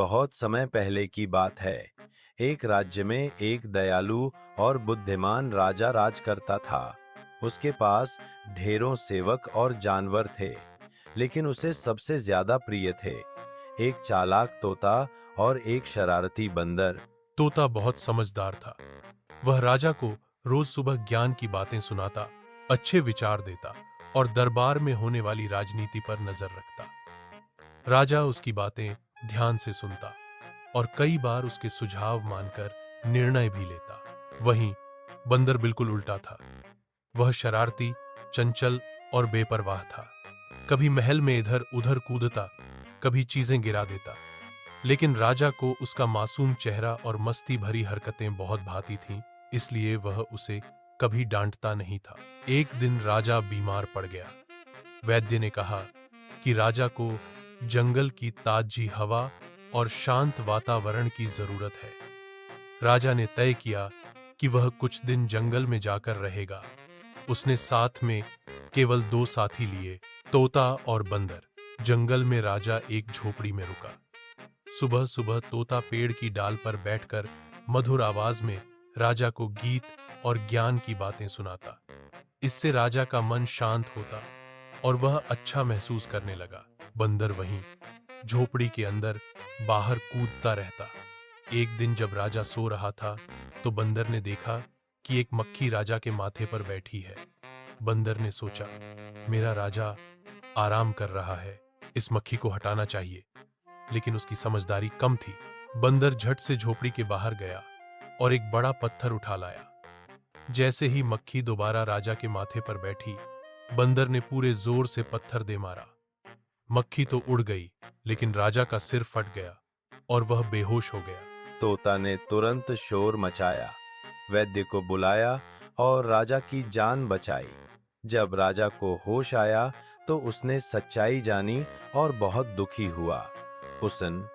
बहुत समय पहले की बात है। एक राज्य में एक दयालु और बुद्धिमान राजा राज करता था। उसके पास ढेरों सेवक और जानवर थे, लेकिन उसे सबसे ज्यादा प्रिय थे एक चालाक तोता और एक शरारती बंदर। तोता बहुत समझदार था। वह राजा को रोज सुबह ज्ञान की बातें सुनाता, अच्छे विचार देता और दरबार में होने वाली राजनीति पर नजर रखता। राजा उसकी बातें ध्यान से सुनता और कई बार उसके सुझाव मानकर निर्णय भी लेता। वहीं बंदर बिल्कुल उल्टा था। वह शरारती, चंचल और बेपरवाह था। कभी महल में इधर उधर कूदता, कभी चीजें गिरा देता। लेकिन राजा को उसका मासूम चेहरा और मस्ती भरी हरकतें बहुत भाती थीं, इसलिए वह उसे कभी डांटता नहीं था। एक दिन राजा बीमार पड़ गया। वैद्य ने कहा कि राजा को जंगल की ताजी हवा और शांत वातावरण की जरूरत है। राजा ने तय किया कि वह कुछ दिन जंगल में जाकर रहेगा। उसने साथ में केवल दो साथी लिए, तोता और बंदर। जंगल में राजा एक झोपड़ी में रुका। सुबह सुबह तोता पेड़ की डाल पर बैठकर मधुर आवाज में राजा को गीत और ज्ञान की बातें सुनाता। इससे राजा का मन शांत होता और वह अच्छा महसूस करने लगा। बंदर वहीं झोपड़ी के अंदर बाहर कूदता रहता। एक दिन जब राजा सो रहा था तो बंदर ने देखा कि एक मक्खी राजा के माथे पर बैठी है। बंदर ने सोचा, मेरा राजा आराम कर रहा है, इस मक्खी को हटाना चाहिए। लेकिन उसकी समझदारी कम थी। बंदर झट से झोपड़ी के बाहर गया और एक बड़ा पत्थर उठा लाया। जैसे ही मक्खी दोबारा राजा के माथे पर बैठी, बंदर ने पूरे जोर से पत्थर दे मारा। मक्खी तो उड़ गई, लेकिन राजा का सिर फट गया और वह बेहोश हो गया। तोता ने तुरंत शोर मचाया, वैद्य को बुलाया और राजा की जान बचाई। जब राजा को होश आया तो उसने सच्चाई जानी और बहुत दुखी हुआ। उसन